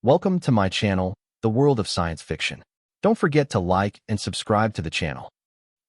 Welcome to my channel, The World of Science Fiction. Don't forget to like and subscribe to the channel.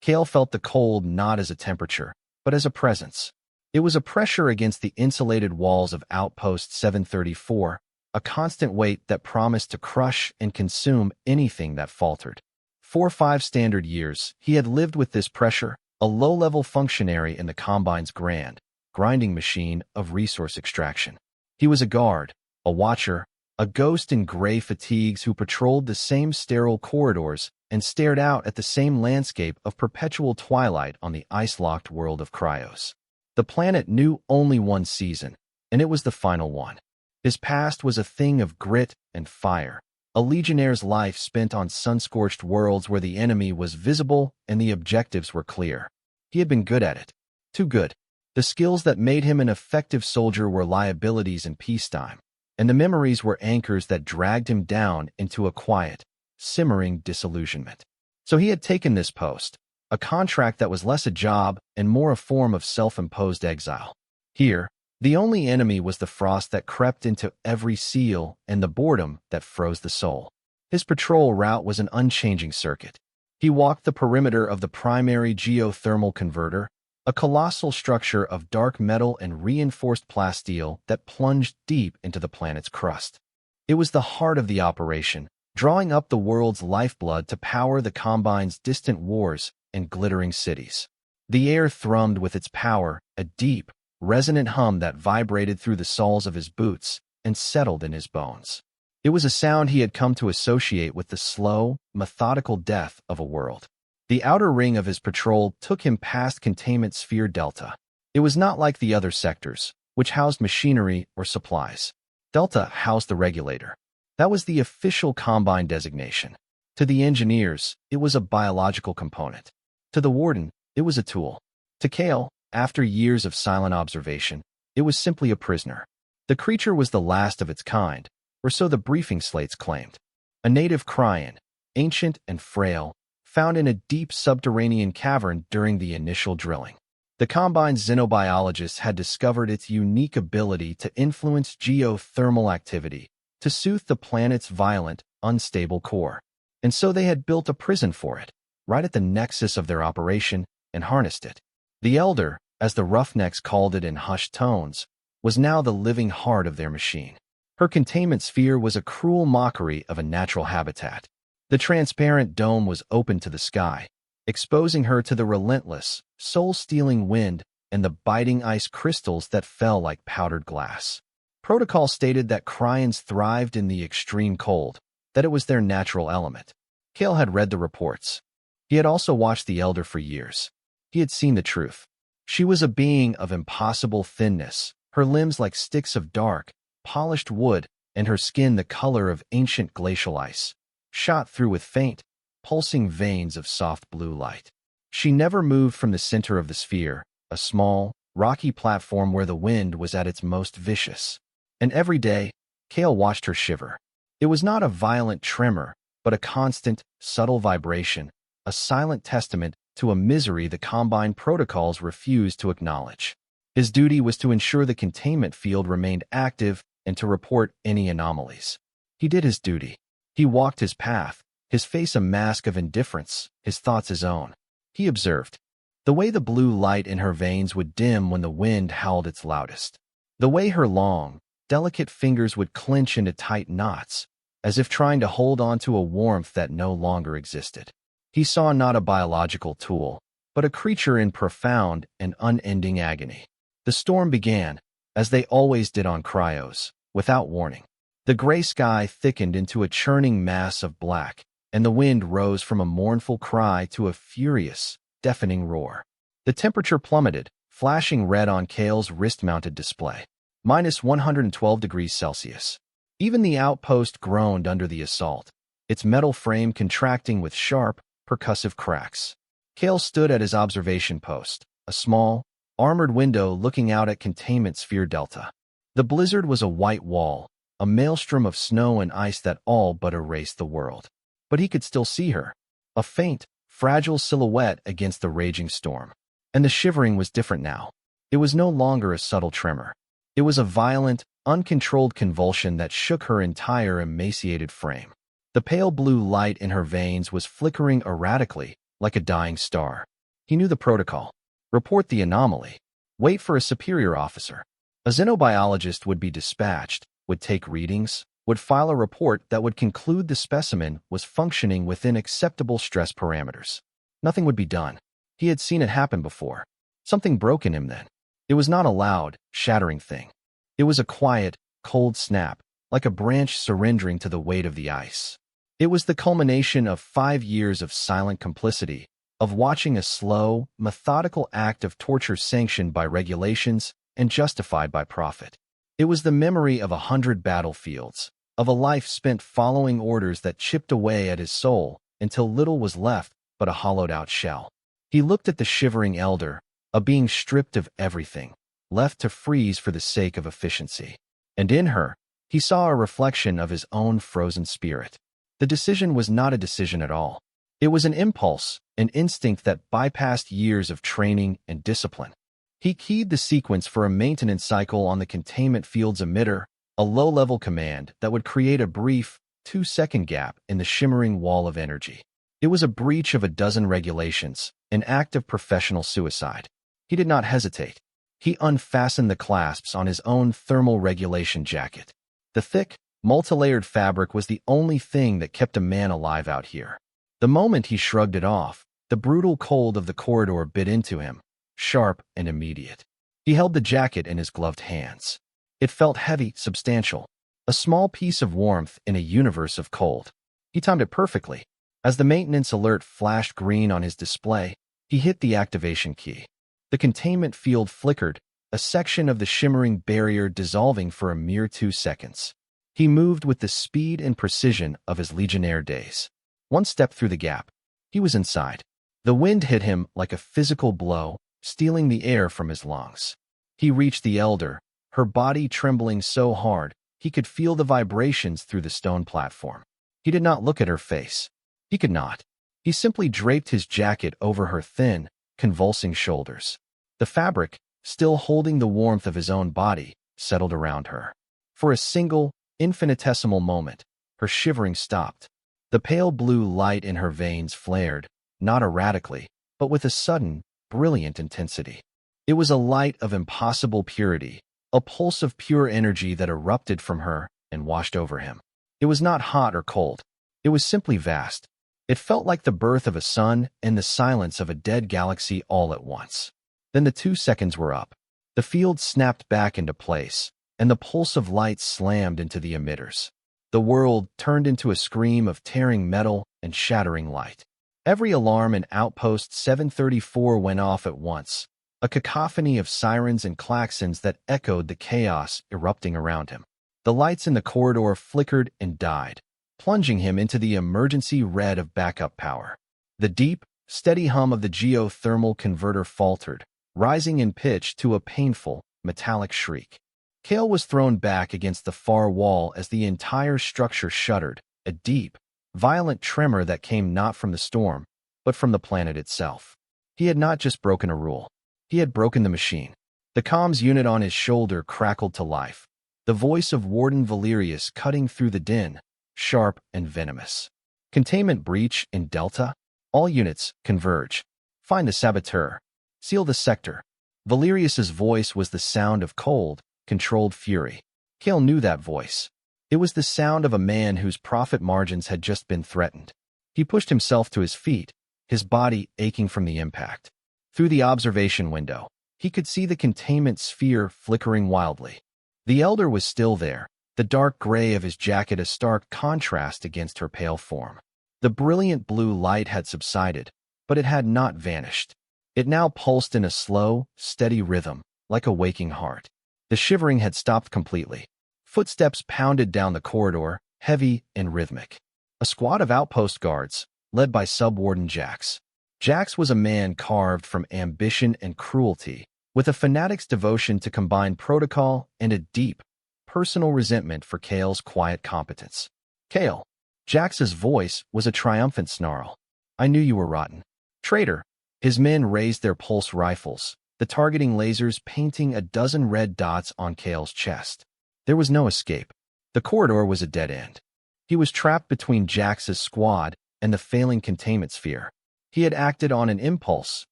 Kale felt the cold not as a temperature, but as a presence. It was a pressure against the insulated walls of Outpost 734, a constant weight that promised to crush and consume anything that faltered. For 5 standard years, he had lived with this pressure, a low-level functionary in the Combine's grand, grinding machine of resource extraction. He was a guard, a watcher, a ghost in gray fatigues who patrolled the same sterile corridors and stared out at the same landscape of perpetual twilight on the ice-locked world of Cryos. The planet knew only one season, and it was the final one. His past was a thing of grit and fire, a legionnaire's life spent on sun-scorched worlds where the enemy was visible and the objectives were clear. He had been good at it. Too good. The skills that made him an effective soldier were liabilities in peacetime, and the memories were anchors that dragged him down into a quiet, simmering disillusionment. So he had taken this post, a contract that was less a job and more a form of self-imposed exile. Here, the only enemy was the frost that crept into every seal and the boredom that froze the soul. His patrol route was an unchanging circuit. He walked the perimeter of the primary geothermal converter, a colossal structure of dark metal and reinforced plasteel that plunged deep into the planet's crust. It was the heart of the operation, drawing up the world's lifeblood to power the Combine's distant wars and glittering cities. The air thrummed with its power, a deep, resonant hum that vibrated through the soles of his boots and settled in his bones. It was a sound he had come to associate with the slow, methodical death of a world. The outer ring of his patrol took him past Containment Sphere Delta. It was not like the other sectors, which housed machinery or supplies. Delta housed the regulator. That was the official Combine designation. To the engineers, it was a biological component. To the warden, it was a tool. To Kale, after years of silent observation, it was simply a prisoner. The creature was the last of its kind, or so the briefing slates claimed. A native cryon, ancient and frail, found in a deep subterranean cavern during the initial drilling. The Combine's xenobiologists had discovered its unique ability to influence geothermal activity, to soothe the planet's violent, unstable core. And so they had built a prison for it, right at the nexus of their operation, and harnessed it. The Elder, as the Roughnecks called it in hushed tones, was now the living heart of their machine. Her containment sphere was a cruel mockery of a natural habitat. The transparent dome was open to the sky, exposing her to the relentless, soul-stealing wind and the biting ice crystals that fell like powdered glass. Protocol stated that cryons thrived in the extreme cold, that it was their natural element. Kale had read the reports. He had also watched the Elder for years. He had seen the truth. She was a being of impossible thinness, her limbs like sticks of dark, polished wood, and her skin the color of ancient glacial ice, shot through with faint, pulsing veins of soft blue light. She never moved from the center of the sphere, a small, rocky platform where the wind was at its most vicious. And every day, Kale watched her shiver. It was not a violent tremor, but a constant, subtle vibration, a silent testament to a misery the Combine protocols refused to acknowledge. His duty was to ensure the containment field remained active and to report any anomalies. He did his duty. He walked his path, his face a mask of indifference, his thoughts his own. He observed the way the blue light in her veins would dim when the wind howled its loudest, the way her long, delicate fingers would clench into tight knots, as if trying to hold on to a warmth that no longer existed. He saw not a biological tool, but a creature in profound and unending agony. The storm began, as they always did on Cryos, without warning. The gray sky thickened into a churning mass of black, and the wind rose from a mournful cry to a furious, deafening roar. The temperature plummeted, flashing red on Kale's wrist-mounted display. -112°C. Even the outpost groaned under the assault, its metal frame contracting with sharp, percussive cracks. Kale stood at his observation post, a small, armored window looking out at Containment Sphere Delta. The blizzard was a white wall, a maelstrom of snow and ice that all but erased the world. But he could still see her, a faint, fragile silhouette against the raging storm. And the shivering was different now. It was no longer a subtle tremor. It was a violent, uncontrolled convulsion that shook her entire emaciated frame. The pale blue light in her veins was flickering erratically, like a dying star. He knew the protocol. Report the anomaly. Wait for a superior officer. A xenobiologist would be dispatched, would take readings, would file a report that would conclude the specimen was functioning within acceptable stress parameters. Nothing would be done. He had seen it happen before. Something broke in him then. It was not a loud, shattering thing. It was a quiet, cold snap, like a branch surrendering to the weight of the ice. It was the culmination of 5 years of silent complicity, of watching a slow, methodical act of torture sanctioned by regulations and justified by profit. It was the memory of 100 battlefields, of a life spent following orders that chipped away at his soul until little was left but a hollowed-out shell. He looked at the Shivering Elder, a being stripped of everything, left to freeze for the sake of efficiency. And in her, he saw a reflection of his own frozen spirit. The decision was not a decision at all. It was an impulse, an instinct that bypassed years of training and discipline. He keyed the sequence for a maintenance cycle on the containment field's emitter, a low-level command that would create a brief, 2-second gap in the shimmering wall of energy. It was a breach of a dozen regulations, an act of professional suicide. He did not hesitate. He unfastened the clasps on his own thermal regulation jacket. The thick, multilayered fabric was the only thing that kept a man alive out here. The moment he shrugged it off, the brutal cold of the corridor bit into him, sharp and immediate. He held the jacket in his gloved hands. It felt heavy, substantial, a small piece of warmth in a universe of cold. He timed it perfectly. As the maintenance alert flashed green on his display, he hit the activation key. The containment field flickered, a section of the shimmering barrier dissolving for a mere 2 seconds. He moved with the speed and precision of his Legionnaire days. One step through the gap. He was inside. The wind hit him like a physical blow, stealing the air from his lungs. He reached the Elder, her body trembling so hard he could feel the vibrations through the stone platform. He did not look at her face. He could not. He simply draped his jacket over her thin, convulsing shoulders. The fabric, still holding the warmth of his own body, settled around her. For a single, infinitesimal moment, her shivering stopped. The pale blue light in her veins flared, not erratically, but with a sudden, brilliant intensity. It was a light of impossible purity, a pulse of pure energy that erupted from her and washed over him. It was not hot or cold. It was simply vast. It felt like the birth of a sun and the silence of a dead galaxy all at once. Then the 2 seconds were up. The field snapped back into place, and the pulse of light slammed into the emitters. The world turned into a scream of tearing metal and shattering light. Every alarm in Outpost 734 went off at once, a cacophony of sirens and klaxons that echoed the chaos erupting around him. The lights in the corridor flickered and died, plunging him into the emergency red of backup power. The deep, steady hum of the geothermal converter faltered, rising in pitch to a painful, metallic shriek. Kale was thrown back against the far wall as the entire structure shuddered, a deep, violent tremor that came not from the storm, but from the planet itself. He had not just broken a rule. He had broken the machine. The comms unit on his shoulder crackled to life, the voice of Warden Valerius cutting through the din, sharp and venomous. Containment breach in Delta. All units, converge. Find the saboteur. Seal the sector. Valerius's voice was the sound of cold, controlled fury. Kale knew that voice. It was the sound of a man whose profit margins had just been threatened. He pushed himself to his feet, his body aching from the impact. Through the observation window, he could see the containment sphere flickering wildly. The Elder was still there, the dark gray of his jacket a stark contrast against her pale form. The brilliant blue light had subsided, but it had not vanished. It now pulsed in a slow, steady rhythm, like a waking heart. The shivering had stopped completely. Footsteps pounded down the corridor, heavy and rhythmic. A squad of outpost guards, led by Sub-Warden Jax. Jax was a man carved from ambition and cruelty, with a fanatic's devotion to combine protocol and a deep, personal resentment for Kale's quiet competence. Kale. Jax's voice was a triumphant snarl. I knew you were rotten. Traitor. His men raised their pulse rifles, the targeting lasers painting a dozen red dots on Kale's chest. There was no escape. The corridor was a dead end. He was trapped between Jax's squad and the failing containment sphere. He had acted on an impulse,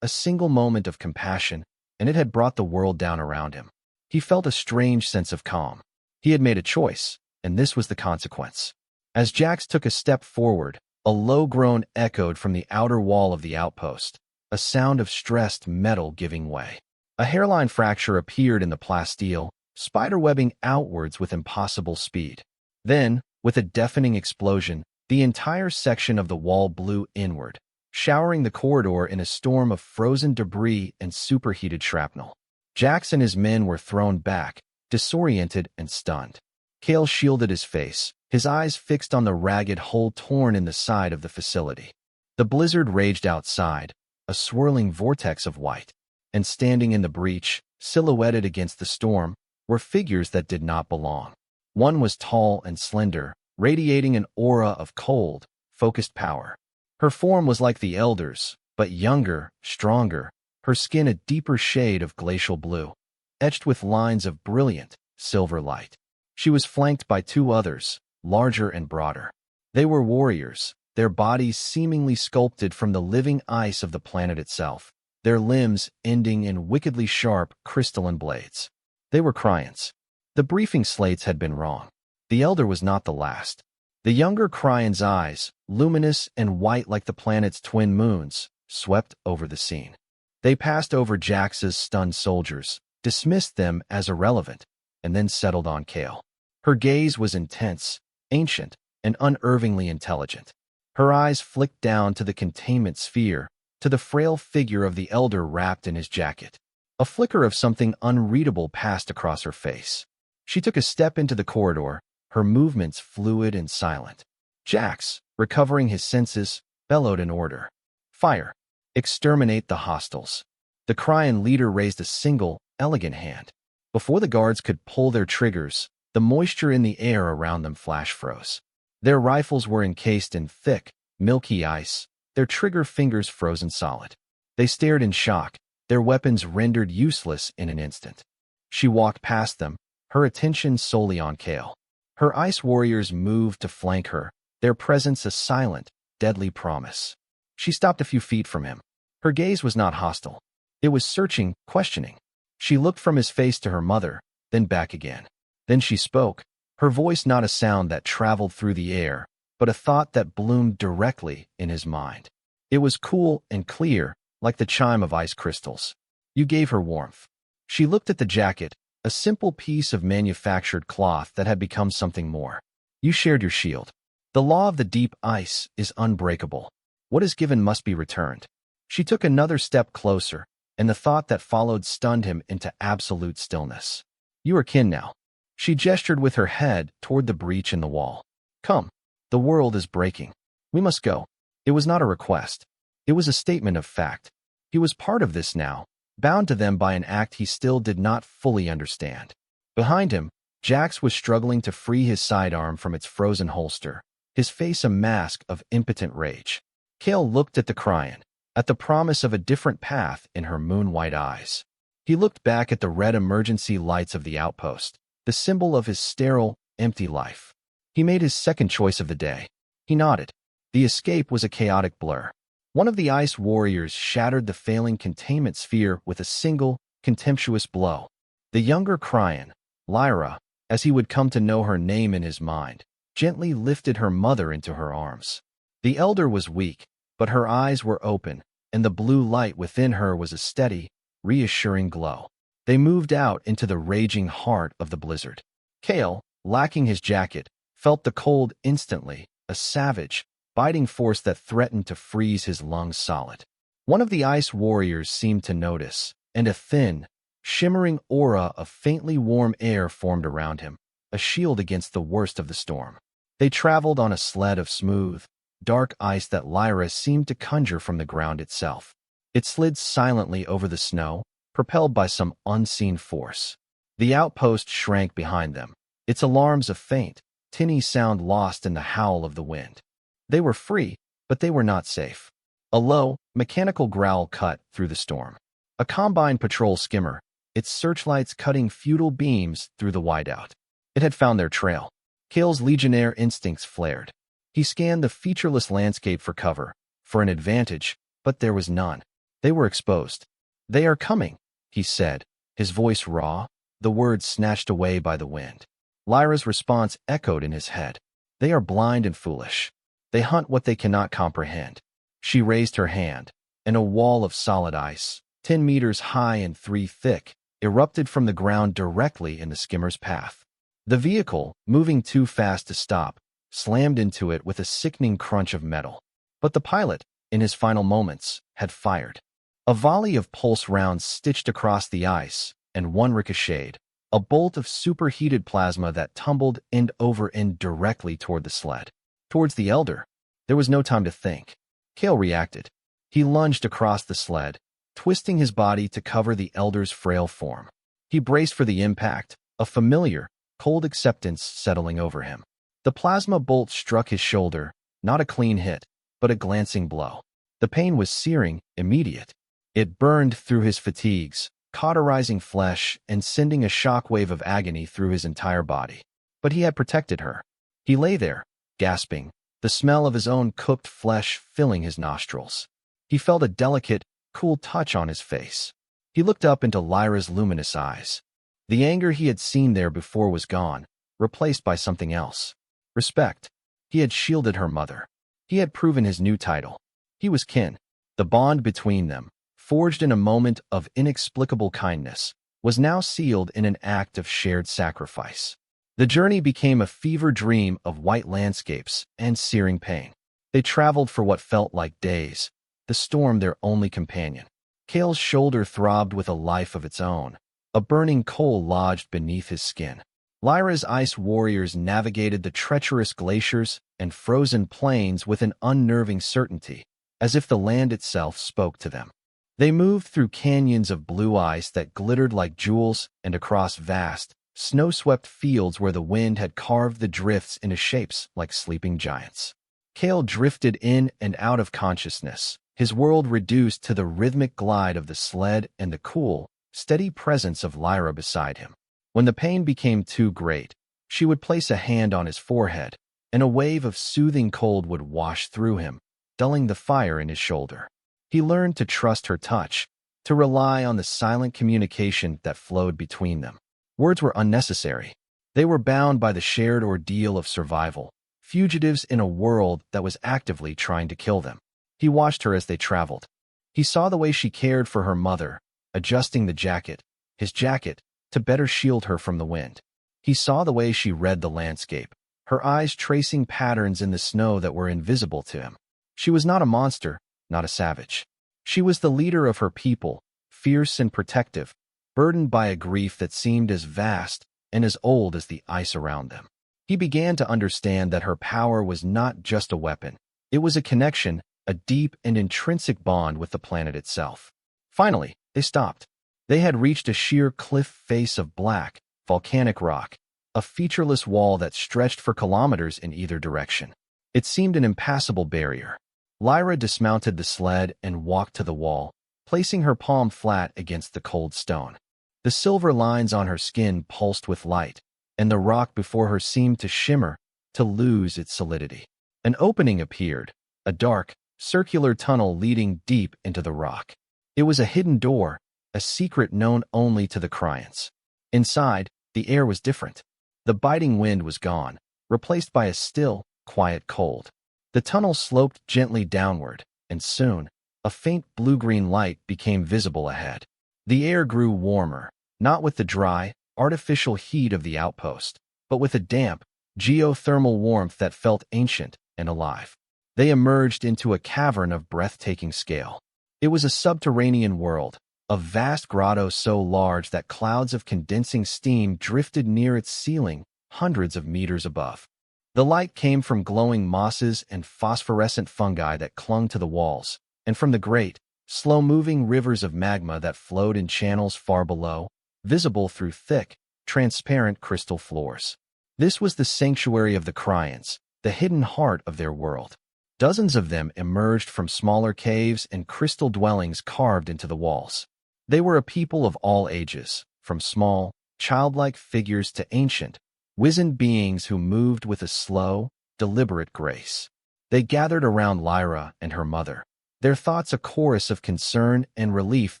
a single moment of compassion, and it had brought the world down around him. He felt a strange sense of calm. He had made a choice, and this was the consequence. As Jax took a step forward, a low groan echoed from the outer wall of the outpost, a sound of stressed metal giving way. A hairline fracture appeared in the plasteel, spiderwebbing outwards with impossible speed. Then, with a deafening explosion, the entire section of the wall blew inward, showering the corridor in a storm of frozen debris and superheated shrapnel. Jax and his men were thrown back, disoriented and stunned. Kale shielded his face, his eyes fixed on the ragged hole torn in the side of the facility. The blizzard raged outside, a swirling vortex of white, and standing in the breach, silhouetted against the storm, were figures that did not belong. One was tall and slender, radiating an aura of cold, focused power. Her form was like the Elder's, but younger, stronger, her skin a deeper shade of glacial blue, etched with lines of brilliant, silver light. She was flanked by two others, larger and broader. They were warriors, their bodies seemingly sculpted from the living ice of the planet itself, their limbs ending in wickedly sharp, crystalline blades. They were Cryans. The briefing slates had been wrong. The Elder was not the last. The younger Cryan's eyes, luminous and white like the planet's twin moons, swept over the scene. They passed over Jax's stunned soldiers, dismissed them as irrelevant, and then settled on Kale. Her gaze was intense, ancient, and unervingly intelligent. Her eyes flicked down to the containment sphere, to the frail figure of the Elder wrapped in his jacket. A flicker of something unreadable passed across her face. She took a step into the corridor, her movements fluid and silent. Jax, recovering his senses, bellowed an order. Fire. Exterminate the hostiles. The Cryan leader raised a single, elegant hand. Before the guards could pull their triggers, the moisture in the air around them flash froze. Their rifles were encased in thick, milky ice, their trigger fingers frozen solid. They stared in shock, their weapons rendered useless in an instant. She walked past them, her attention solely on Kale. Her ice warriors moved to flank her, their presence a silent, deadly promise. She stopped a few feet from him. Her gaze was not hostile. It was searching, questioning. She looked from his face to her mother, then back again. Then she spoke, her voice not a sound that traveled through the air, but a thought that bloomed directly in his mind. It was cool and clear, like the chime of ice crystals. You gave her warmth. She looked at the jacket, a simple piece of manufactured cloth that had become something more. You shared your shield. The law of the deep ice is unbreakable. What is given must be returned. She took another step closer, and the thought that followed stunned him into absolute stillness. You are kin now. She gestured with her head toward the breach in the wall. Come. The world is breaking. We must go. It was not a request. It was a statement of fact. He was part of this now, bound to them by an act he still did not fully understand. Behind him, Jax was struggling to free his sidearm from its frozen holster, his face a mask of impotent rage. Kale looked at the Cryan, at the promise of a different path in her moon-white eyes. He looked back at the red emergency lights of the outpost, the symbol of his sterile, empty life. He made his second choice of the day. He nodded. The escape was a chaotic blur. One of the ice warriors shattered the failing containment sphere with a single, contemptuous blow. The younger Cryan, Lyra, as he would come to know her name in his mind, gently lifted her mother into her arms. The Elder was weak, but her eyes were open, and the blue light within her was a steady, reassuring glow. They moved out into the raging heart of the blizzard. Kale, lacking his jacket, felt the cold instantly, a savage, biting force that threatened to freeze his lungs solid. One of the ice warriors seemed to notice, and a thin, shimmering aura of faintly warm air formed around him, a shield against the worst of the storm. They traveled on a sled of smooth, dark ice that Lyra seemed to conjure from the ground itself. It slid silently over the snow, propelled by some unseen force. The outpost shrank behind them, its alarms a faint, tinny sound lost in the howl of the wind. They were free, but they were not safe. A low, mechanical growl cut through the storm. A combine patrol skimmer, its searchlights cutting futile beams through the whiteout. It had found their trail. Kale's legionnaire instincts flared. He scanned the featureless landscape for cover, for an advantage, but there was none. They were exposed. "They are coming," he said, his voice raw, the words snatched away by the wind. Lyra's response echoed in his head. "They are blind and foolish. They hunt what they cannot comprehend." She raised her hand, and a wall of solid ice, 10 meters high and 3 thick, erupted from the ground directly in the skimmer's path. The vehicle, moving too fast to stop, slammed into it with a sickening crunch of metal. But the pilot, in his final moments, had fired. A volley of pulse rounds stitched across the ice, and one ricocheted, a bolt of superheated plasma that tumbled end over end directly toward the sled. Towards the Elder. There was no time to think. Kale reacted. He lunged across the sled, twisting his body to cover the Elder's frail form. He braced for the impact, a familiar, cold acceptance settling over him. The plasma bolt struck his shoulder, not a clean hit, but a glancing blow. The pain was searing, immediate. It burned through his fatigues, cauterizing flesh and sending a shockwave of agony through his entire body. But he had protected her. He lay there, gasping, the smell of his own cooked flesh filling his nostrils. He felt a delicate, cool touch on his face. He looked up into Lyra's luminous eyes. The anger he had seen there before was gone, replaced by something else. Respect. He had shielded her mother. He had proven his new title. He was kin. The bond between them, forged in a moment of inexplicable kindness, was now sealed in an act of shared sacrifice. The journey became a fever dream of white landscapes and searing pain. They traveled for what felt like days, the storm their only companion. Kale's shoulder throbbed with a life of its own, a burning coal lodged beneath his skin. Lyra's ice warriors navigated the treacherous glaciers and frozen plains with an unnerving certainty, as if the land itself spoke to them. They moved through canyons of blue ice that glittered like jewels and across vast, snow-swept fields where the wind had carved the drifts into shapes like sleeping giants. Kale drifted in and out of consciousness, his world reduced to the rhythmic glide of the sled and the cool, steady presence of Lyra beside him. When the pain became too great, she would place a hand on his forehead, and a wave of soothing cold would wash through him, dulling the fire in his shoulder. He learned to trust her touch, to rely on the silent communication that flowed between them. Words were unnecessary. They were bound by the shared ordeal of survival, fugitives in a world that was actively trying to kill them. He watched her as they traveled. He saw the way she cared for her mother, adjusting his jacket, to better shield her from the wind. He saw the way she read the landscape, her eyes tracing patterns in the snow that were invisible to him. She was not a monster, not a savage. She was the leader of her people, fierce and protective, burdened by a grief that seemed as vast and as old as the ice around them. He began to understand that her power was not just a weapon. It was a connection, a deep and intrinsic bond with the planet itself. Finally, they stopped. They had reached a sheer cliff face of black, volcanic rock, a featureless wall that stretched for kilometers in either direction. It seemed an impassable barrier. Lyra dismounted the sled and walked to the wall, placing her palm flat against the cold stone. The silver lines on her skin pulsed with light, and the rock before her seemed to shimmer, to lose its solidity. An opening appeared, a dark, circular tunnel leading deep into the rock. It was a hidden door, a secret known only to the Cryants. Inside, the air was different. The biting wind was gone, replaced by a still, quiet cold. The tunnel sloped gently downward, and soon, a faint blue-green light became visible ahead. The air grew warmer, not with the dry, artificial heat of the outpost, but with a damp, geothermal warmth that felt ancient and alive. They emerged into a cavern of breathtaking scale. It was a subterranean world, a vast grotto so large that clouds of condensing steam drifted near its ceiling, hundreds of meters above. The light came from glowing mosses and phosphorescent fungi that clung to the walls, and from the great, slow-moving rivers of magma that flowed in channels far below, visible through thick, transparent crystal floors. This was the sanctuary of the Cryants, the hidden heart of their world. Dozens of them emerged from smaller caves and crystal dwellings carved into the walls. They were a people of all ages, from small, childlike figures to ancient, wizened beings who moved with a slow, deliberate grace. They gathered around Lyra and her mother, their thoughts a chorus of concern and relief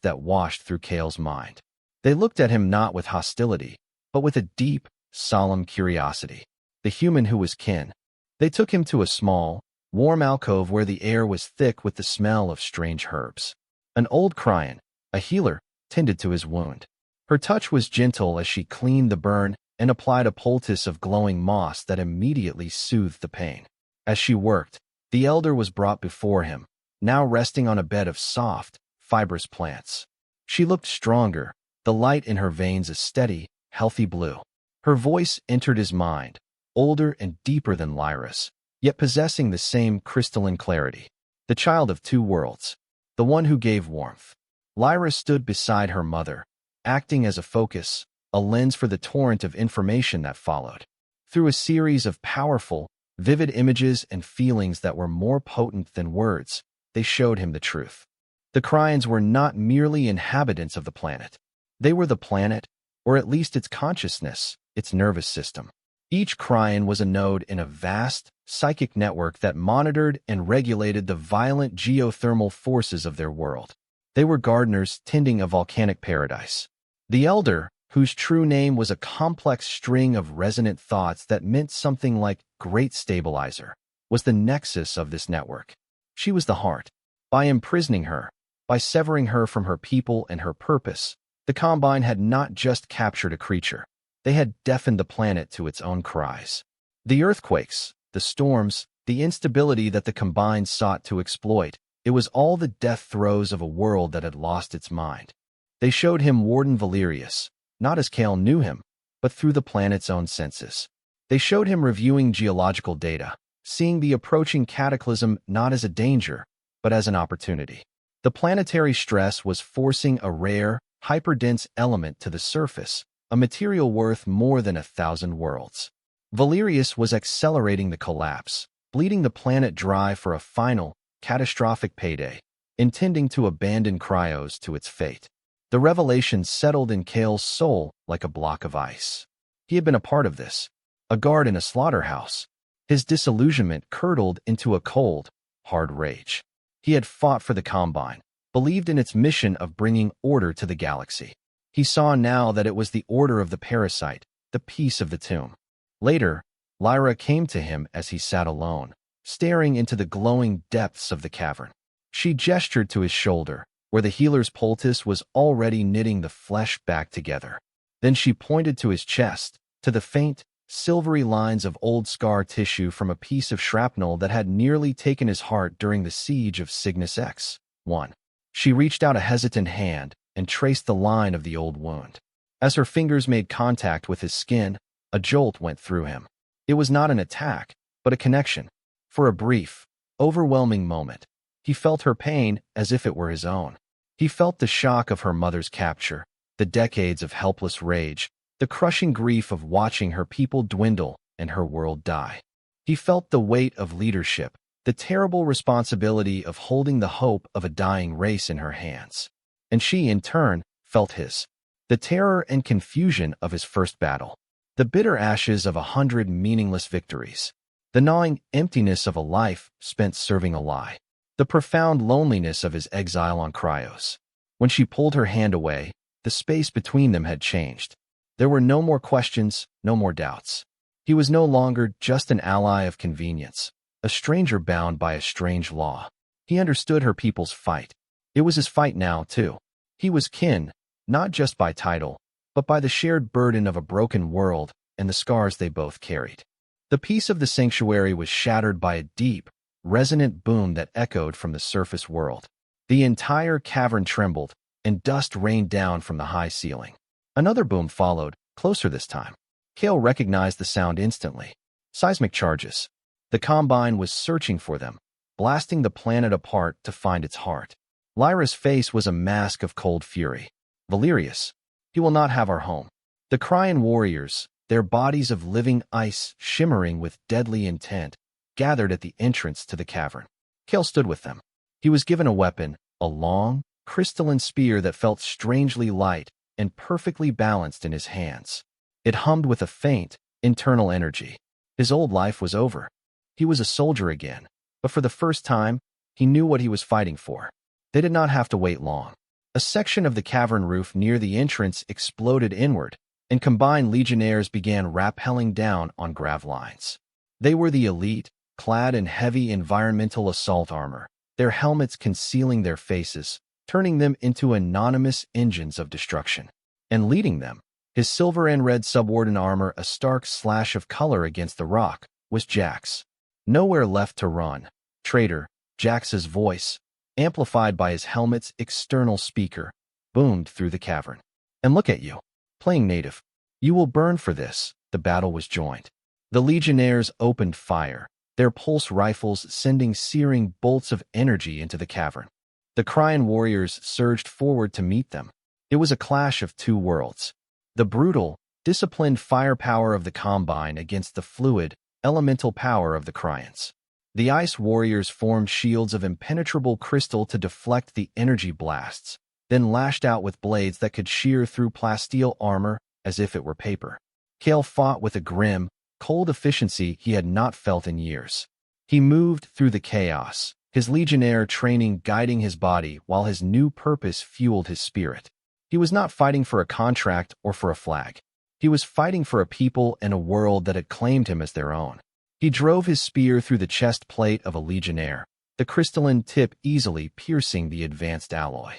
that washed through Kale's mind. They looked at him not with hostility, but with a deep, solemn curiosity. The human who was kin. They took him to a small, warm alcove where the air was thick with the smell of strange herbs. An old Cryan, a healer, tended to his wound. Her touch was gentle as she cleaned the burn and applied a poultice of glowing moss that immediately soothed the pain. As she worked, the elder was brought before him, now resting on a bed of soft, fibrous plants. She looked stronger, the light in her veins a steady, healthy blue. Her voice entered his mind, older and deeper than Lyra's, yet possessing the same crystalline clarity. The child of two worlds. The one who gave warmth. Lyra stood beside her mother, acting as a focus, a lens for the torrent of information that followed. Through a series of powerful, vivid images and feelings that were more potent than words, they showed him the truth. The Cryans were not merely inhabitants of the planet. They were the planet, or at least its consciousness, its nervous system. Each Cryan was a node in a vast, psychic network that monitored and regulated the violent geothermal forces of their world. They were gardeners tending a volcanic paradise. The Elder, whose true name was a complex string of resonant thoughts that meant something like Great Stabilizer, was the nexus of this network. She was the heart. By imprisoning her, by severing her from her people and her purpose, the Combine had not just captured a creature. They had deafened the planet to its own cries. The earthquakes, the storms, the instability that the Combine sought to exploit, it was all the death throes of a world that had lost its mind. They showed him Warden Valerius, not as Kale knew him, but through the planet's own senses. They showed him reviewing geological data, seeing the approaching cataclysm not as a danger, but as an opportunity. The planetary stress was forcing a rare, hyperdense element to the surface, a material worth more than 1,000 worlds. Valerius was accelerating the collapse, bleeding the planet dry for a final, catastrophic payday, intending to abandon Cryos to its fate. The revelation settled in Kale's soul like a block of ice. He had been a part of this, a guard in a slaughterhouse. His disillusionment curdled into a cold, hard rage. He had fought for the Combine, believed in its mission of bringing order to the galaxy. He saw now that it was the order of the parasite, the peace of the tomb. Later, Lyra came to him as he sat alone, staring into the glowing depths of the cavern. She gestured to his shoulder, where the healer's poultice was already knitting the flesh back together. Then she pointed to his chest, to the faint, silvery lines of old scar tissue from a piece of shrapnel that had nearly taken his heart during the siege of Cygnus X-1. She reached out a hesitant hand and traced the line of the old wound. As her fingers made contact with his skin, a jolt went through him. It was not an attack, but a connection. For a brief, overwhelming moment, he felt her pain as if it were his own. He felt the shock of her mother's capture, the decades of helpless rage, the crushing grief of watching her people dwindle and her world die. He felt the weight of leadership, the terrible responsibility of holding the hope of a dying race in her hands. And she, in turn, felt his. The terror and confusion of his first battle. The bitter ashes of 100 meaningless victories. The gnawing emptiness of a life spent serving a lie. The profound loneliness of his exile on Cryos. When she pulled her hand away, the space between them had changed. There were no more questions, no more doubts. He was no longer just an ally of convenience, a stranger bound by a strange law. He understood her people's fight. It was his fight now, too. He was kin, not just by title, but by the shared burden of a broken world and the scars they both carried. The peace of the sanctuary was shattered by a deep, resonant boom that echoed from the surface world. The entire cavern trembled, and dust rained down from the high ceiling. Another boom followed, closer this time. Kale recognized the sound instantly. Seismic charges. The Combine was searching for them, blasting the planet apart to find its heart. Lyra's face was a mask of cold fury. Valerius, he will not have our home. The Cryan warriors, their bodies of living ice shimmering with deadly intent, gathered at the entrance to the cavern. Kale stood with them. He was given a weapon, a long, crystalline spear that felt strangely light and perfectly balanced in his hands. It hummed with a faint, internal energy. His old life was over. He was a soldier again, but for the first time, he knew what he was fighting for. They did not have to wait long. A section of the cavern roof near the entrance exploded inward, and combined legionnaires began rappelling down on grav lines. They were the elite, clad in heavy environmental assault armor, their helmets concealing their faces, turning them into anonymous engines of destruction. And leading them, his silver and red subordinate armor a stark slash of color against the rock, was Jax. Nowhere left to run. Traitor, Jax's voice, amplified by his helmet's external speaker, boomed through the cavern. And look at you, playing native. You will burn for this. The battle was joined. The legionnaires opened fire, their pulse rifles sending searing bolts of energy into the cavern. The Cryan warriors surged forward to meet them. It was a clash of two worlds. The brutal, disciplined firepower of the Combine against the fluid, elemental power of the Cryans. The ice warriors formed shields of impenetrable crystal to deflect the energy blasts, then lashed out with blades that could shear through plasteel armor as if it were paper. Kale fought with a grim, cold efficiency he had not felt in years. He moved through the chaos, his legionnaire training guiding his body while his new purpose fueled his spirit. He was not fighting for a contract or for a flag. He was fighting for a people and a world that had claimed him as their own. He drove his spear through the chest plate of a legionnaire, the crystalline tip easily piercing the advanced alloy.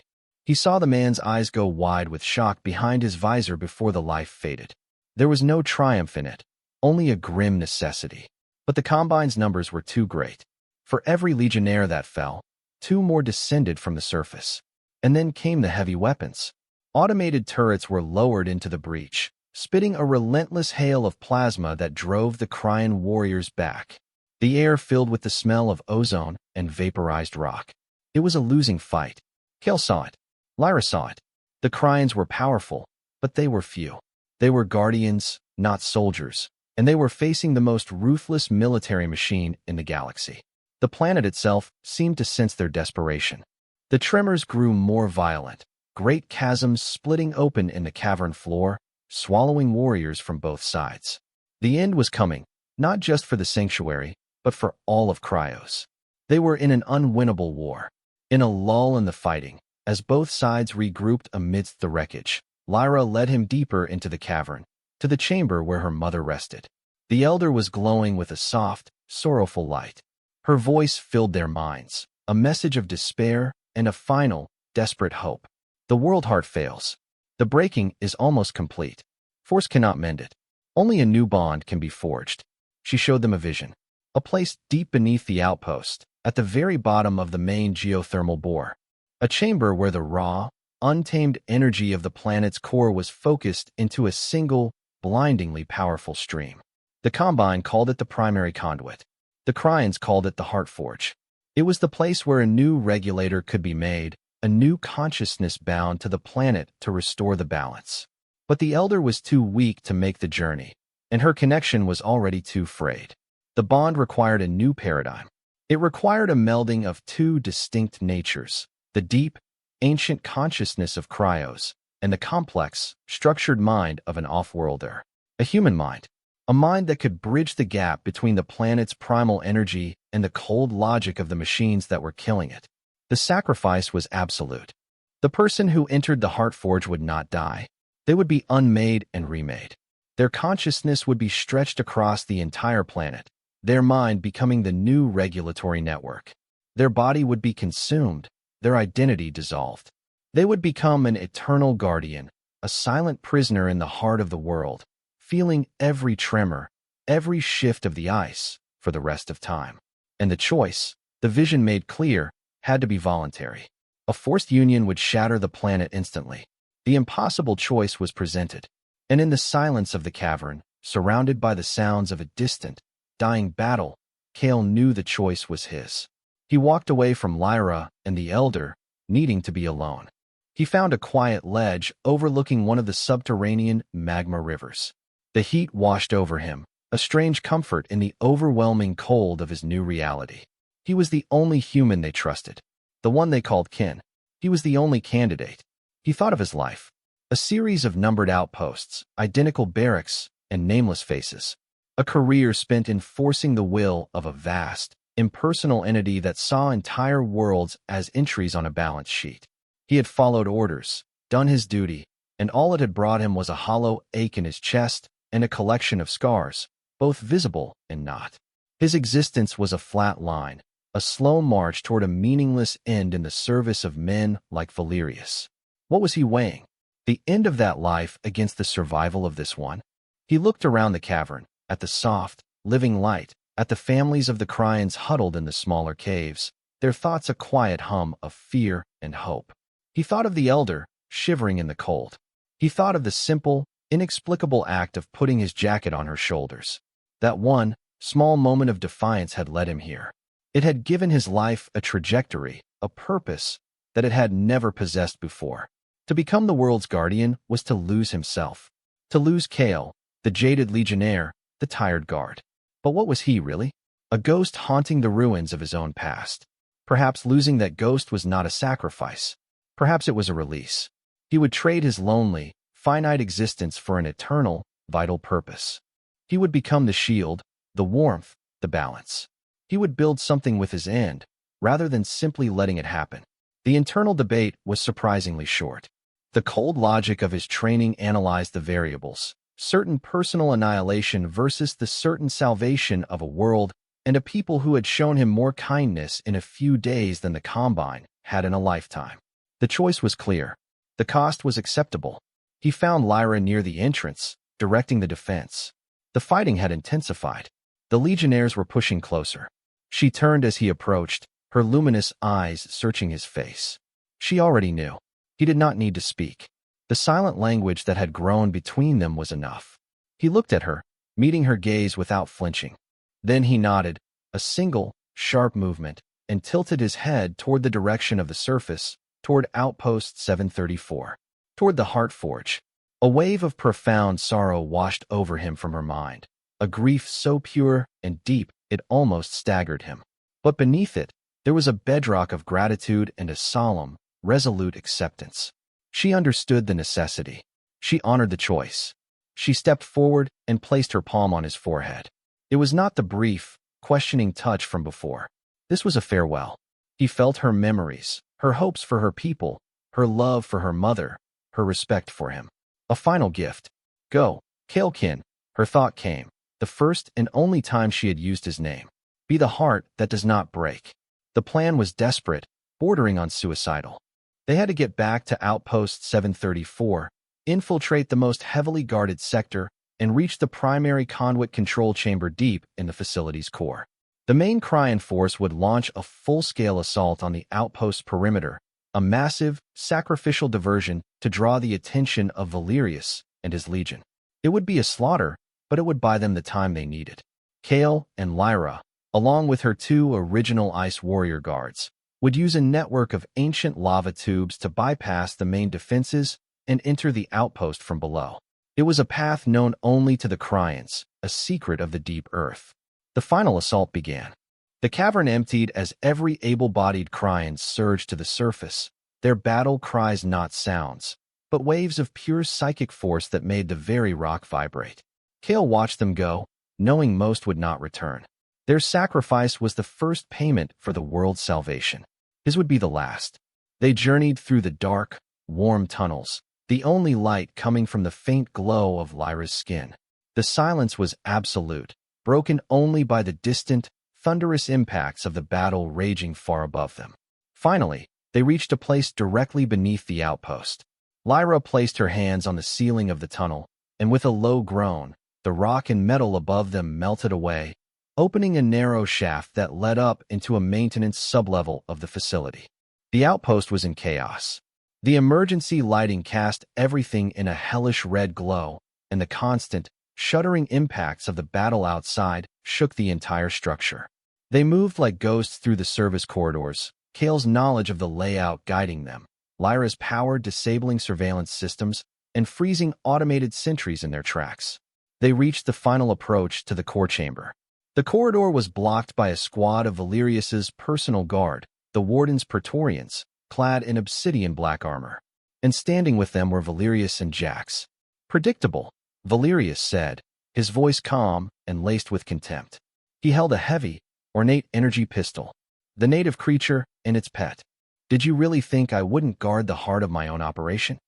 He saw the man's eyes go wide with shock behind his visor before the life faded. There was no triumph in it, only a grim necessity. But the Combine's numbers were too great. For every legionnaire that fell, two more descended from the surface. And then came the heavy weapons. Automated turrets were lowered into the breach, spitting a relentless hail of plasma that drove the Cryan warriors back. The air filled with the smell of ozone and vaporized rock. It was a losing fight. Kale saw it. Lyra saw it. The Cryans were powerful, but they were few. They were guardians, not soldiers, and they were facing the most ruthless military machine in the galaxy. The planet itself seemed to sense their desperation. The tremors grew more violent, great chasms splitting open in the cavern floor, swallowing warriors from both sides. The end was coming, not just for the sanctuary, but for all of Cryos. They were in an unwinnable war. In a lull in the fighting, as both sides regrouped amidst the wreckage, Lyra led him deeper into the cavern, to the chamber where her mother rested. The elder was glowing with a soft, sorrowful light. Her voice filled their minds, a message of despair and a final, desperate hope. The world heart fails. The breaking is almost complete. Force cannot mend it. Only a new bond can be forged. She showed them a vision. A place deep beneath the outpost, at the very bottom of the main geothermal bore. A chamber where the raw, untamed energy of the planet's core was focused into a single, blindingly powerful stream. The Combine called it the primary conduit. The Cryans called it the Heart Forge. It was the place where a new regulator could be made, a new consciousness bound to the planet to restore the balance. But the Elder was too weak to make the journey, and her connection was already too frayed. The bond required a new paradigm. It required a melding of two distinct natures, the deep, ancient consciousness of Cryos, and the complex, structured mind of an off-worlder. A human mind. A mind that could bridge the gap between the planet's primal energy and the cold logic of the machines that were killing it. The sacrifice was absolute. The person who entered the Heart Forge would not die. They would be unmade and remade. Their consciousness would be stretched across the entire planet, their mind becoming the new regulatory network. Their body would be consumed, their identity dissolved. They would become an eternal guardian, a silent prisoner in the heart of the world, feeling every tremor, every shift of the ice for the rest of time. And the choice, the vision made clear, had to be voluntary. A forced union would shatter the planet instantly. The impossible choice was presented, and in the silence of the cavern, surrounded by the sounds of a distant, dying battle, Kale knew the choice was his. He walked away from Lyra and the Elder, needing to be alone. He found a quiet ledge overlooking one of the subterranean magma rivers. The heat washed over him, a strange comfort in the overwhelming cold of his new reality. He was the only human they trusted, the one they called kin. He was the only candidate. He thought of his life, a series of numbered outposts, identical barracks, and nameless faces. A career spent enforcing the will of a vast, impersonal entity that saw entire worlds as entries on a balance sheet. He had followed orders, done his duty, and all it had brought him was a hollow ache in his chest and a collection of scars, both visible and not. His existence was a flat line, a slow march toward a meaningless end in the service of men like Valerius. What was he weighing? The end of that life against the survival of this one? He looked around the cavern, at the soft, living light, at the families of the Cryans huddled in the smaller caves, their thoughts a quiet hum of fear and hope. He thought of the elder, shivering in the cold. He thought of the simple, inexplicable act of putting his jacket on her shoulders. That one, small moment of defiance had led him here. It had given his life a trajectory, a purpose, that it had never possessed before. To become the world's guardian was to lose himself. To lose Kale, the jaded legionnaire, the tired guard. But what was he, really? A ghost haunting the ruins of his own past. Perhaps losing that ghost was not a sacrifice. Perhaps it was a release. He would trade his lonely, finite existence for an eternal, vital purpose. He would become the shield, the warmth, the balance. He would build something with his end, rather than simply letting it happen. The internal debate was surprisingly short. The cold logic of his training analyzed the variables, certain personal annihilation versus the certain salvation of a world and a people who had shown him more kindness in a few days than the Combine had in a lifetime. The choice was clear. The cost was acceptable. He found Lyra near the entrance, directing the defense. The fighting had intensified. The legionnaires were pushing closer. She turned as he approached, her luminous eyes searching his face. She already knew. He did not need to speak. The silent language that had grown between them was enough. He looked at her, meeting her gaze without flinching. Then he nodded, a single, sharp movement, and tilted his head toward the direction of the surface, toward Outpost 734, toward the Heart Forge. A wave of profound sorrow washed over him from her mind, a grief so pure and deep it almost staggered him. But beneath it, there was a bedrock of gratitude and a solemn, resolute acceptance. She understood the necessity. She honored the choice. She stepped forward and placed her palm on his forehead. It was not the brief, questioning touch from before. This was a farewell. He felt her memories, her hopes for her people, her love for her mother, her respect for him. A final gift. Go, Kalekin, her thought came, the first and only time she had used his name. Be the heart that does not break. The plan was desperate, bordering on suicidal. They had to get back to Outpost 734, infiltrate the most heavily guarded sector, and reach the primary conduit control chamber deep in the facility's core. The main Cryan force would launch a full-scale assault on the outpost's perimeter, a massive, sacrificial diversion to draw the attention of Valerius and his legion. It would be a slaughter, but it would buy them the time they needed. Kale and Lyra, along with her two original Ice Warrior guards, would use a network of ancient lava tubes to bypass the main defenses and enter the outpost from below. It was a path known only to the Cryans, a secret of the deep earth. The final assault began. The cavern emptied as every able-bodied Cryan surged to the surface, their battle cries not sounds, but waves of pure psychic force that made the very rock vibrate. Kale watched them go, knowing most would not return. Their sacrifice was the first payment for the world's salvation. His would be the last. They journeyed through the dark, warm tunnels, the only light coming from the faint glow of Lyra's skin. The silence was absolute, broken only by the distant, thunderous impacts of the battle raging far above them. Finally, they reached a place directly beneath the outpost. Lyra placed her hands on the ceiling of the tunnel, and with a low groan, the rock and metal above them melted away, opening a narrow shaft that led up into a maintenance sublevel of the facility. The outpost was in chaos. The emergency lighting cast everything in a hellish red glow, and the constant, shuddering impacts of the battle outside shook the entire structure. They moved like ghosts through the service corridors, Kale's knowledge of the layout guiding them, Lyra's power disabling surveillance systems, and freezing automated sentries in their tracks. They reached the final approach to the core chamber. The corridor was blocked by a squad of Valerius's personal guard, the Warden's Praetorians, clad in obsidian black armor. And standing with them were Valerius and Jax. Predictable, Valerius said, his voice calm and laced with contempt. He held a heavy, ornate energy pistol, the native creature and its pet. Did you really think I wouldn't guard the heart of my own operation?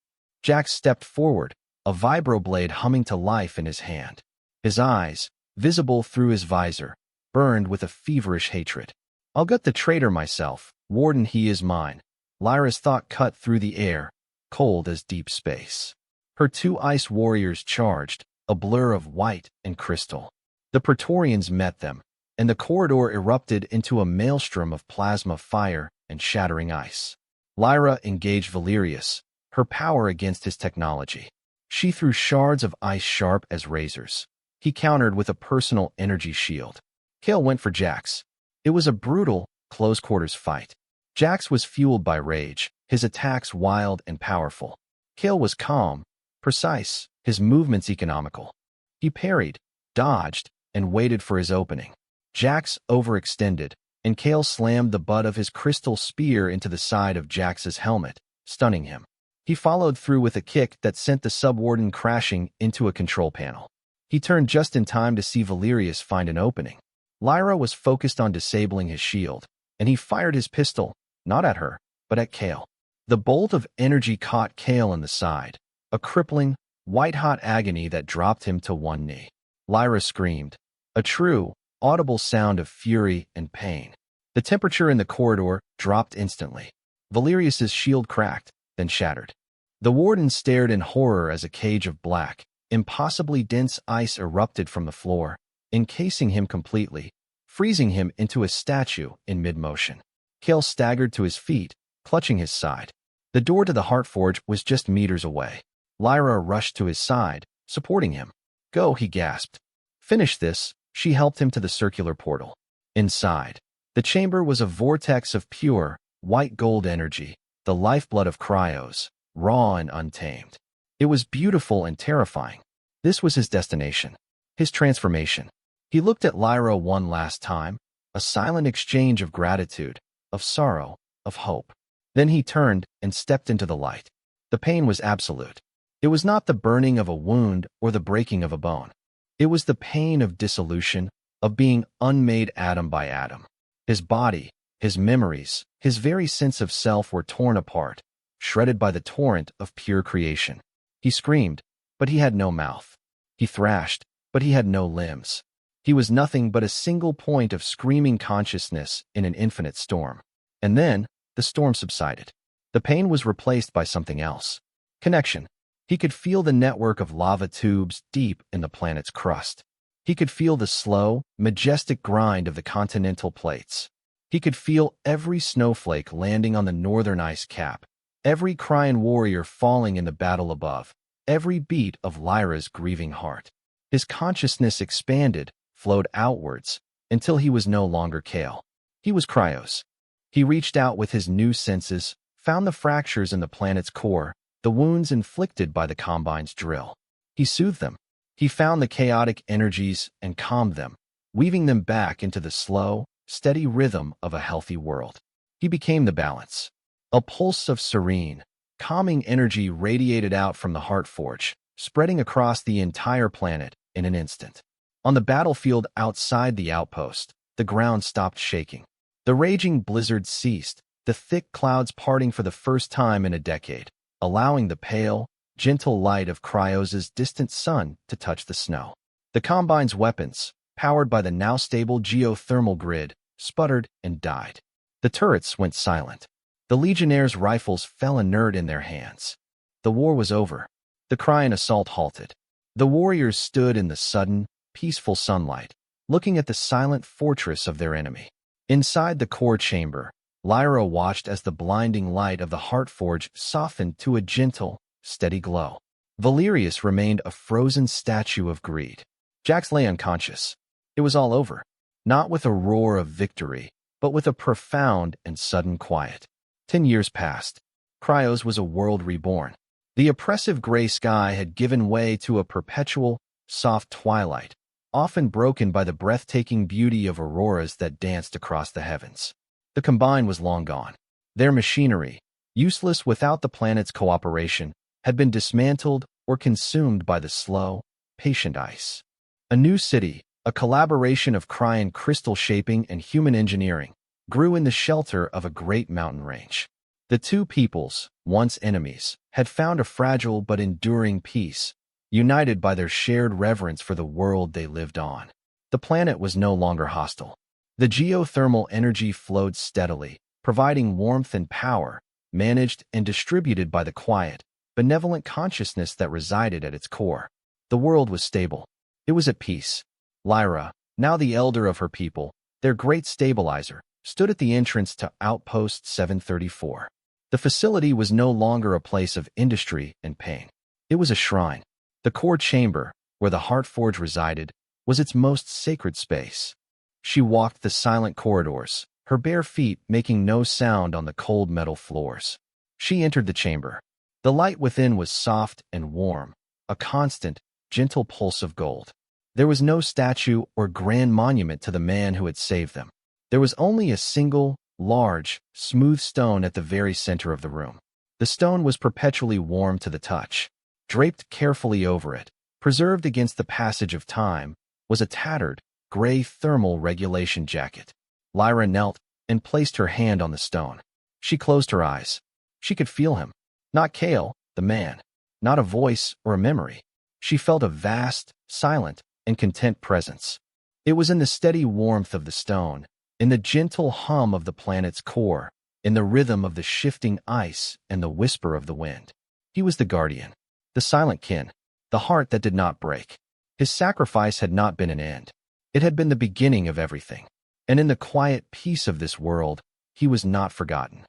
Jax stepped forward, a vibroblade humming to life in his hand. His eyes, visible through his visor, burned with a feverish hatred. I'll gut the traitor myself, Warden, he is mine. Lyra's thought cut through the air, cold as deep space. Her two ice warriors charged, a blur of white and crystal. The Praetorians met them, and the corridor erupted into a maelstrom of plasma fire and shattering ice. Lyra engaged Valerius, her power against his technology. She threw shards of ice sharp as razors. He countered with a personal energy shield. Kale went for Jax. It was a brutal, close-quarters fight. Jax was fueled by rage, his attacks wild and powerful. Kale was calm, precise, his movements economical. He parried, dodged, and waited for his opening. Jax overextended, and Kale slammed the butt of his crystal spear into the side of Jax's helmet, stunning him. He followed through with a kick that sent the subwarden crashing into a control panel. He turned just in time to see Valerius find an opening. Lyra was focused on disabling his shield, and he fired his pistol, not at her, but at Kale. The bolt of energy caught Kale in the side, a crippling, white-hot agony that dropped him to one knee. Lyra screamed, a true, audible sound of fury and pain. The temperature in the corridor dropped instantly. Valerius's shield cracked, then shattered. The warden stared in horror as a cage of black, impossibly dense ice erupted from the floor, encasing him completely, freezing him into a statue in mid-motion. Kale staggered to his feet, clutching his side. The door to the Heartforge was just meters away. Lyra rushed to his side, supporting him. Go, he gasped. Finish this. She helped him to the circular portal. Inside, the chamber was a vortex of pure, white gold energy, the lifeblood of Cryos, raw and untamed. It was beautiful and terrifying. This was his destination, his transformation. He looked at Lyra one last time, a silent exchange of gratitude, of sorrow, of hope. Then he turned and stepped into the light. The pain was absolute. It was not the burning of a wound or the breaking of a bone. It was the pain of dissolution, of being unmade atom by atom. His body, his memories, his very sense of self were torn apart, shredded by the torrent of pure creation. He screamed, but he had no mouth. He thrashed, but he had no limbs. He was nothing but a single point of screaming consciousness in an infinite storm. And then, the storm subsided. The pain was replaced by something else. Connection. He could feel the network of lava tubes deep in the planet's crust. He could feel the slow, majestic grind of the continental plates. He could feel every snowflake landing on the northern ice cap, every Cryan warrior falling in the battle above, every beat of Lyra's grieving heart. His consciousness expanded, flowed outwards, until he was no longer Kale. He was Cryos. He reached out with his new senses, found the fractures in the planet's core, the wounds inflicted by the Combine's drill. He soothed them. He found the chaotic energies and calmed them, weaving them back into the slow, steady rhythm of a healthy world. He became the balance. A pulse of serene, calming energy radiated out from the Heartforge, spreading across the entire planet in an instant. On the battlefield outside the outpost, the ground stopped shaking. The raging blizzard ceased, the thick clouds parting for the first time in a decade, allowing the pale, gentle light of Cryos' distant sun to touch the snow. The Combine's weapons, powered by the now stable geothermal grid, sputtered and died. The turrets went silent. The Legionnaires' rifles fell inert in their hands. The war was over. The Cryan assault halted. The warriors stood in the sudden, peaceful sunlight, looking at the silent fortress of their enemy. Inside the core chamber, Lyra watched as the blinding light of the Heartforge softened to a gentle, steady glow. Valerius remained a frozen statue of greed. Jax lay unconscious. It was all over, not with a roar of victory, but with a profound and sudden quiet. 10 years passed. Cryos was a world reborn. The oppressive gray sky had given way to a perpetual, soft twilight, often broken by the breathtaking beauty of auroras that danced across the heavens. The Combine was long gone. Their machinery, useless without the planet's cooperation, had been dismantled or consumed by the slow, patient ice. A new city, a collaboration of cryon crystal shaping and human engineering, grew in the shelter of a great mountain range. The two peoples, once enemies, had found a fragile but enduring peace, united by their shared reverence for the world they lived on. The planet was no longer hostile. The geothermal energy flowed steadily, providing warmth and power, managed and distributed by the quiet, benevolent consciousness that resided at its core. The world was stable. It was at peace. Lyra, now the elder of her people, their great stabilizer, stood at the entrance to Outpost 734. The facility was no longer a place of industry and pain. It was a shrine. The core chamber, where the Heartforge resided, was its most sacred space. She walked the silent corridors, her bare feet making no sound on the cold metal floors. She entered the chamber. The light within was soft and warm, a constant, gentle pulse of gold. There was no statue or grand monument to the man who had saved them. There was only a single, large, smooth stone at the very center of the room. The stone was perpetually warm to the touch. Draped carefully over it, preserved against the passage of time, was a tattered, gray thermal regulation jacket. Lyra knelt and placed her hand on the stone. She closed her eyes. She could feel him. Not Kale, the man. Not a voice or a memory. She felt a vast, silent, and content presence. It was in the steady warmth of the stone, in the gentle hum of the planet's core, in the rhythm of the shifting ice and the whisper of the wind. He was the guardian, the silent kin, the heart that did not break. His sacrifice had not been an end. It had been the beginning of everything. And in the quiet peace of this world, he was not forgotten.